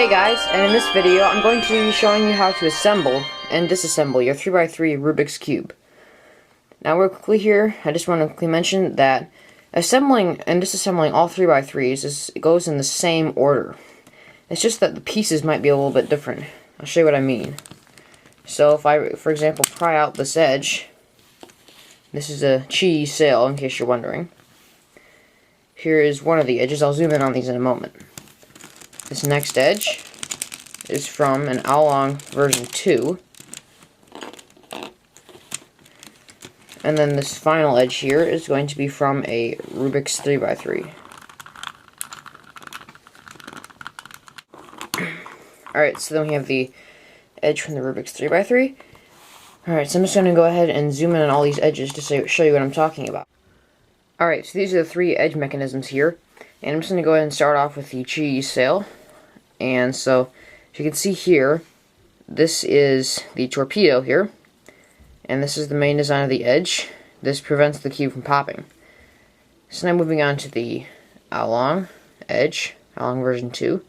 Hey guys, and in this video I'm going to be showing you how to assemble and disassemble your 3x3 Rubik's Cube. Now real quickly here, I just want to quickly mention that assembling and disassembling all 3x3s goes in the same order. It's just that the pieces might be a little bit different. I'll show you what I mean. So if I, for example, pry out this edge, this is a cheese sail in case you're wondering. Here is one of the edges. I'll zoom in on these in a moment. This next edge is from an Along version 2. And then this final edge here is going to be from a Rubik's 3x3. Alright, so then we have the edge from the Rubik's 3x3. Alright, so I'm just going to go ahead and zoom in on all these edges to show you what I'm talking about. Alright, so these are the three edge mechanisms here. And I'm just going to go ahead and start off with the cheese sail. And so, as you can see here, this is the torpedo here. And this is the main design of the edge. This prevents the cube from popping. So now moving on to the Along edge, Along version 2.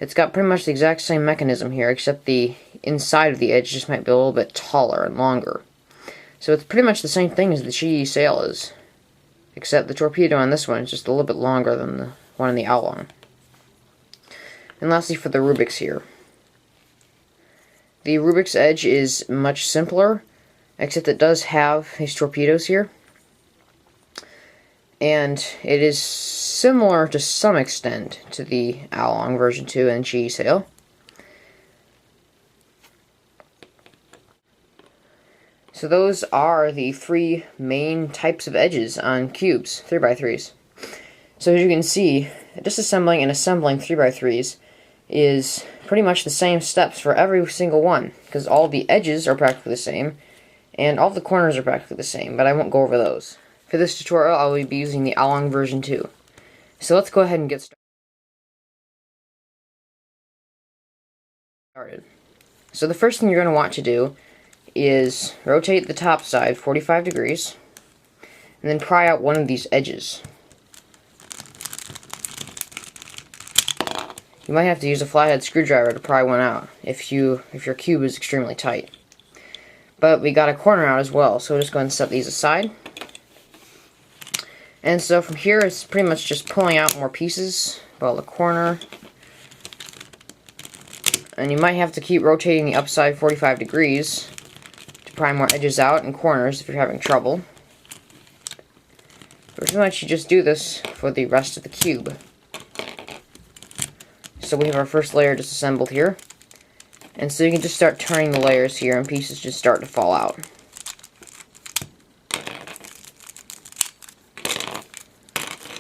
It's got pretty much the exact same mechanism here, except the inside of the edge just might be a little bit taller and longer. So it's pretty much the same thing as the cheese sail is. Except the torpedo on this one is just a little bit longer than the one in the Along. And lastly for the Rubik's here. The Rubik's edge is much simpler, except it does have these torpedoes here. And it is similar to some extent to the Along version 2 and cheese sail. So those are the three main types of edges on cubes, 3x3s. So as you can see, disassembling and assembling 3x3s is pretty much the same steps for every single one, because all the edges are practically the same, and all the corners are practically the same, but I won't go over those. For this tutorial, I will be using the Along version 2. So let's go ahead and get started. So the first thing you're going to want to do is rotate the top side 45 degrees, and then pry out one of these edges. You might have to use a flathead screwdriver to pry one out if your cube is extremely tight. But we got a corner out as well, so we'll just go ahead and set these aside. And so from here, it's pretty much just pulling out more pieces, about the corner. And you might have to keep rotating the upside 45 degrees to pry more edges out and corners if you're having trouble. But pretty much you just do this for the rest of the cube. So we have our first layer disassembled here. And so you can just start turning the layers here and pieces just start to fall out.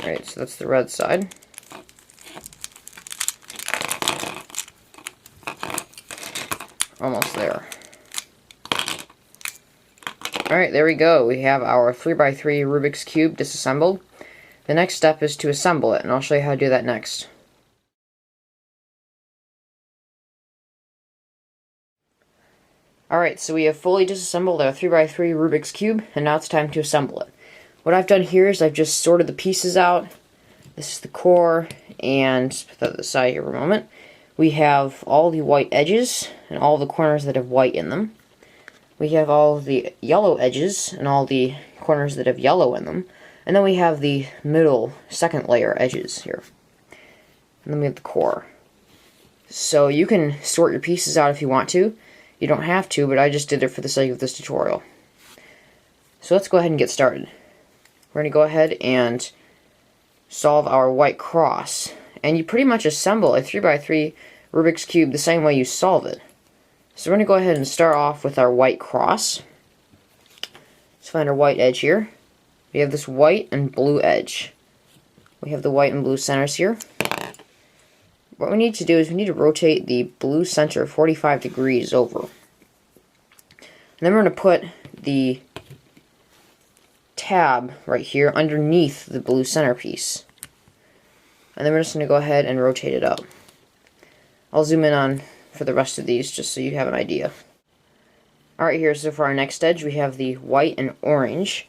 Alright, so that's the red side. Almost there. Alright, there we go. We have our 3x3 Rubik's Cube disassembled. The next step is to assemble it, and I'll show you how to do that next. Alright, so we have fully disassembled our 3x3 Rubik's Cube, and now it's time to assemble it. What I've done here is I've just sorted the pieces out. This is the core, and put that to the side here for a moment. We have all the white edges, and all the corners that have white in them. We have all the yellow edges, and all the corners that have yellow in them. And then we have the middle, second layer edges here. And then we have the core. So you can sort your pieces out if you want to. You don't have to, but I just did it for the sake of this tutorial. So let's go ahead and get started. We're going to go ahead and solve our white cross. And you pretty much assemble a 3x3 Rubik's Cube the same way you solve it. So we're going to go ahead and start off with our white cross. Let's find our white edge here. We have this white and blue edge. We have the white and blue centers here. What we need to do is we need to rotate the blue center 45 degrees over. And then we're going to put the tab right here underneath the blue centerpiece. And then we're just going to go ahead and rotate it up. I'll zoom in on for the rest of these just so you have an idea. Alright, here, so for our next edge we have the white and orange.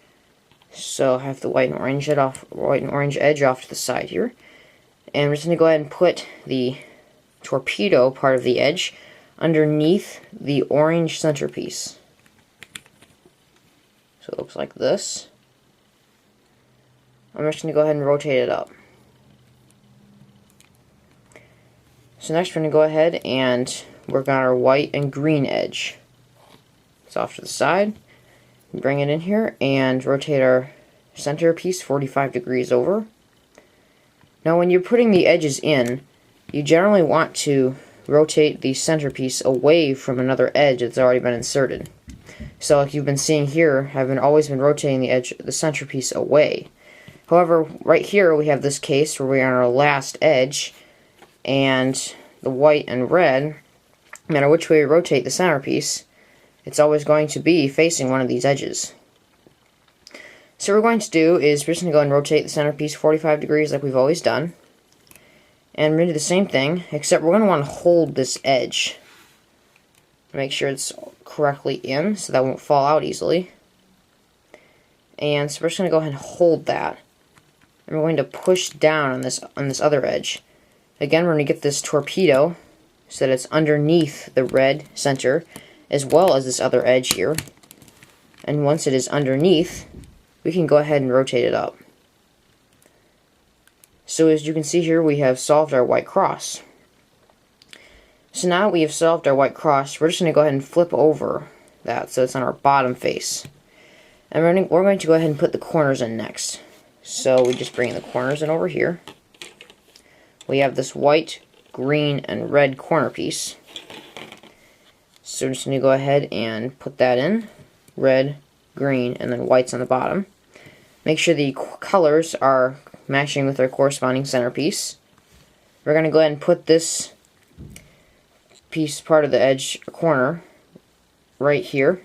So I have the white and orange edge off to the side here. And we're just going to go ahead and put the torpedo part of the edge underneath the orange centerpiece. So it looks like this. I'm just going to go ahead and rotate it up. So next we're going to go ahead and work on our white and green edge. It's off to the side. Bring it in here and rotate our centerpiece 45 degrees over. Now when you're putting the edges in, you generally want to rotate the centerpiece away from another edge that's already been inserted. So like you've been seeing here, I've always been rotating the centerpiece away. However, right here we have this case where we're on our last edge, and the white and red, no matter which way we rotate the centerpiece, it's always going to be facing one of these edges. So what we're going to do is we're just going to go and rotate the centerpiece 45 degrees like we've always done. And we're going to do the same thing, except we're going to want to hold this edge. Make sure it's correctly in so that won't fall out easily. And so we're just going to go ahead and hold that. And we're going to push down on this other edge. Again, we're going to get this torpedo so that it's underneath the red center, as well as this other edge here. And once it is underneath, we can go ahead and rotate it up. So as you can see here, we have solved our white cross. So now we have solved our white cross, we're just going to go ahead and flip over that so it's on our bottom face. And we're going to go ahead and put the corners in next. So we just bring the corners in over here. We have this white, green, and red corner piece. So we're just going to go ahead and put that in. Red, green, and then white's on the bottom. Make sure the colors are matching with their corresponding centerpiece. We're going to go ahead and put this part of the edge corner right here.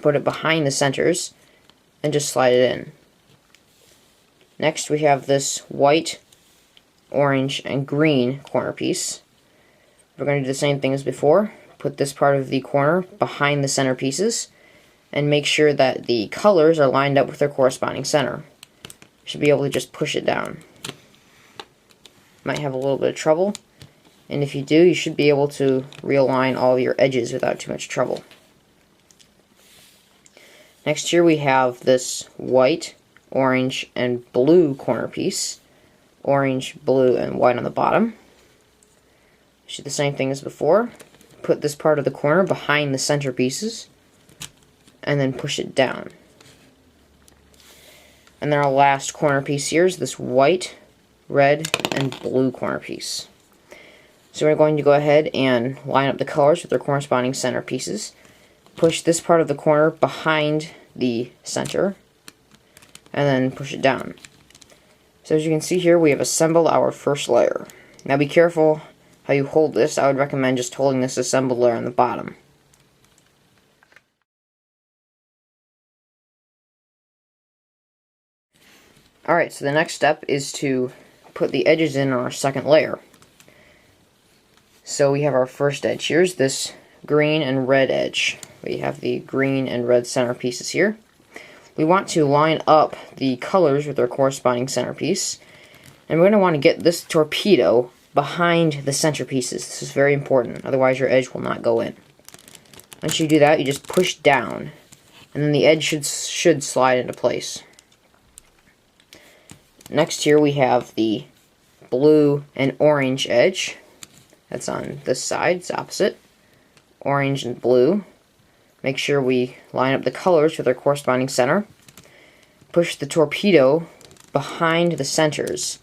Put it behind the centers and just slide it in. Next we have this white, orange, and green corner piece. We're going to do the same thing as before. Put this part of the corner behind the centerpieces and make sure that the colors are lined up with their corresponding center. You should be able to just push it down. Might have a little bit of trouble, and if you do, you should be able to realign all of your edges without too much trouble. Next here we have this white, orange, and blue corner piece. Orange, blue, and white on the bottom. Do the same thing as before. Put this part of the corner behind the centerpieces and then push it down. And then our last corner piece here is this white, red, and blue corner piece. So we're going to go ahead and line up the colors with their corresponding centerpieces. Push this part of the corner behind the center and then push it down. So as you can see here, we have assembled our first layer. Now be careful how you hold this. I would recommend just holding this assembled layer on the bottom. Alright, so the next step is to put the edges in on our second layer. So we have our first edge. Here's this green and red edge. We have the green and red centerpieces here. We want to line up the colors with their corresponding centerpiece. And we're going to want to get this torpedo behind the centerpieces. This is very important, otherwise your edge will not go in. Once you do that, you just push down, and then the edge should slide into place. Next here we have the blue and orange edge. That's on this side, it's opposite. Orange and blue. Make sure we line up the colors with their corresponding center. Push the torpedo behind the centers.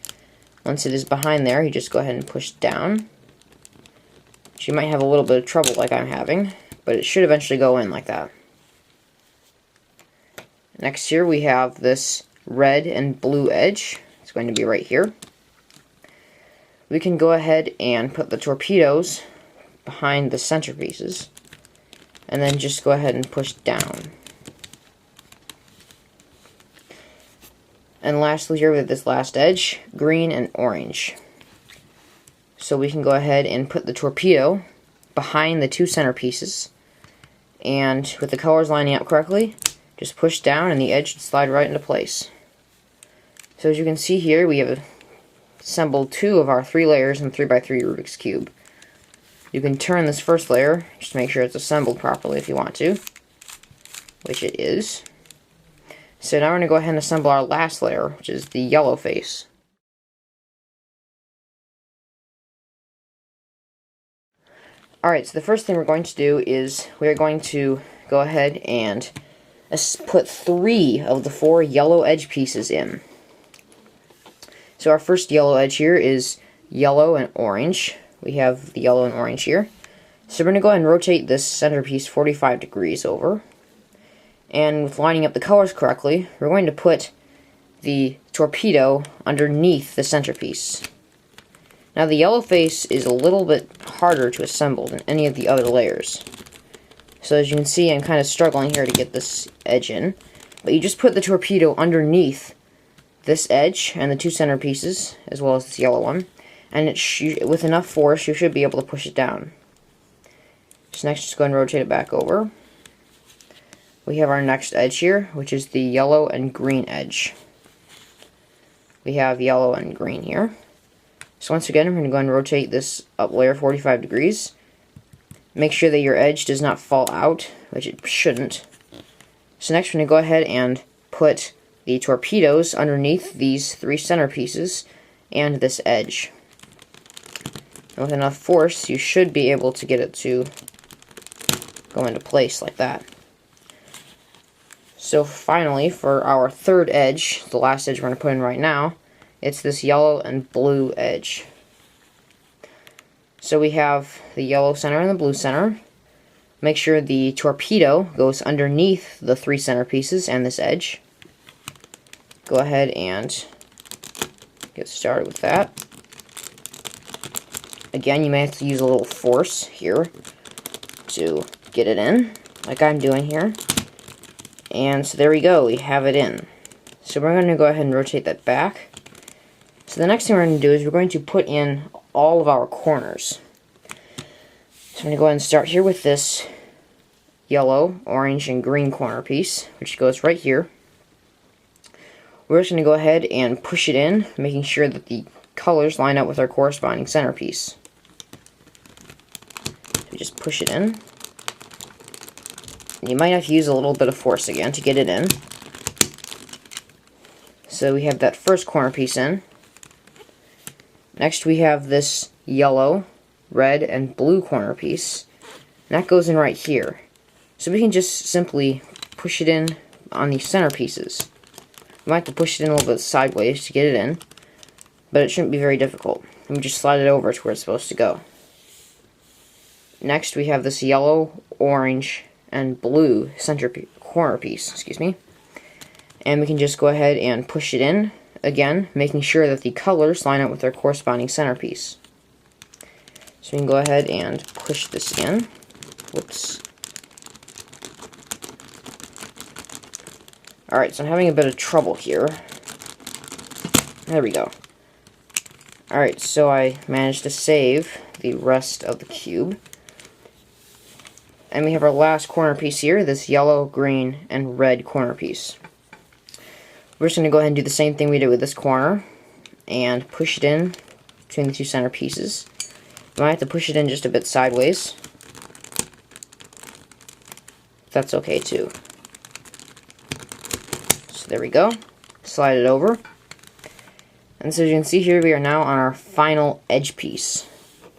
Once it is behind there, you just go ahead and push down. So you might have a little bit of trouble like I'm having, but it should eventually go in like that. Next here we have this red and blue edge. It's going to be right here. We can go ahead and put the torpedoes behind the centerpieces and then just go ahead and push down. And lastly here with this last edge, green and orange. So we can go ahead and put the torpedo behind the two centerpieces, and with the colors lining up correctly, just push down and the edge should slide right into place. So as you can see here, we have assembled two of our 3 layers in 3x3 Rubik's Cube. You can turn this first layer, just to make sure it's assembled properly if you want to, which it is. So now we're going to go ahead and assemble our last layer, which is the yellow face. Alright, so the first thing we're going to do is we're going to go ahead and put 3 of the 4 yellow edge pieces in. So our first yellow edge here is yellow and orange. We have the yellow and orange here. So we're going to go ahead and rotate this centerpiece 45 degrees over. And with lining up the colors correctly, we're going to put the torpedo underneath the centerpiece. Now the yellow face is a little bit harder to assemble than any of the other layers. So as you can see, I'm kind of struggling here to get this edge in. But you just put the torpedo underneath this edge and the 2 centerpieces, as well as this yellow one. And with enough force, you should be able to push it down. So next, just go ahead and rotate it back over. We have our next edge here, which is the yellow and green edge. We have yellow and green here. So once again, I'm going to go ahead and rotate this up layer 45 degrees. Make sure that your edge does not fall out, which it shouldn't. So next, we're going to go ahead and put the torpedoes underneath these 3 centerpieces and this edge. And with enough force, you should be able to get it to go into place like that. So finally, for our third edge, the last edge we're going to put in right now, it's this yellow and blue edge. So we have the yellow center and the blue center. Make sure the torpedo goes underneath the 3 centerpieces and this edge. Go ahead and get started with that. Again, you may have to use a little force here to get it in, like I'm doing here. And so there we go, we have it in. So we're going to go ahead and rotate that back. So the next thing we're going to do is we're going to put in all of our corners. So I'm going to go ahead and start here with this yellow, orange, and green corner piece, which goes right here. We're just going to go ahead and push it in, making sure that the colors line up with our corresponding centerpiece. So just push it in. You might have to use a little bit of force again to get it in. So we have that first corner piece in. Next we have this yellow, red, and blue corner piece. And that goes in right here. So we can just simply push it in on the centerpieces. We might have to push it in a little bit sideways to get it in, but it shouldn't be very difficult. And we just slide it over to where it's supposed to go. Next we have this yellow, orange, and blue corner piece, and we can just go ahead and push it in, again, making sure that the colors line up with their corresponding centerpiece. So we can go ahead and push this in. Whoops. Alright, so I'm having a bit of trouble here. There we go. Alright, so I managed to save the rest of the cube. And we have our last corner piece here, this yellow, green, and red corner piece. We're just going to go ahead and do the same thing we did with this corner, and push it in between the 2 center pieces. You might have to push it in just a bit sideways. That's okay too. So there we go. Slide it over. And so as you can see here, we are now on our final edge piece.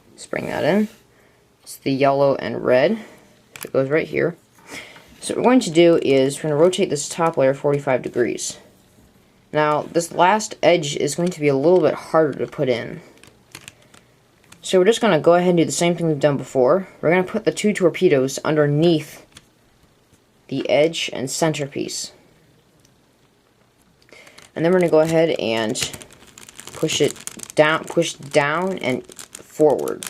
Let's bring that in. It's the yellow and red. It goes right here. So what we're going to do is we're going to rotate this top layer 45 degrees. Now, this last edge is going to be a little bit harder to put in. So we're just going to go ahead and do the same thing we've done before. We're going to put the 2 torpedoes underneath the edge and centerpiece. And then we're going to go ahead and push down and forward.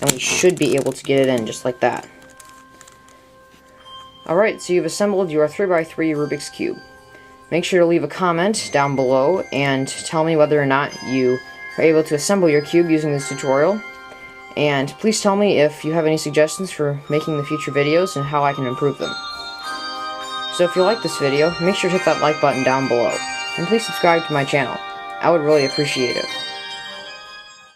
And we should be able to get it in just like that. Alright, so you've assembled your 3x3 Rubik's Cube. Make sure to leave a comment down below and tell me whether or not you are able to assemble your cube using this tutorial. And please tell me if you have any suggestions for making the future videos and how I can improve them. So if you like this video, make sure to hit that like button down below. And please subscribe to my channel. I would really appreciate it.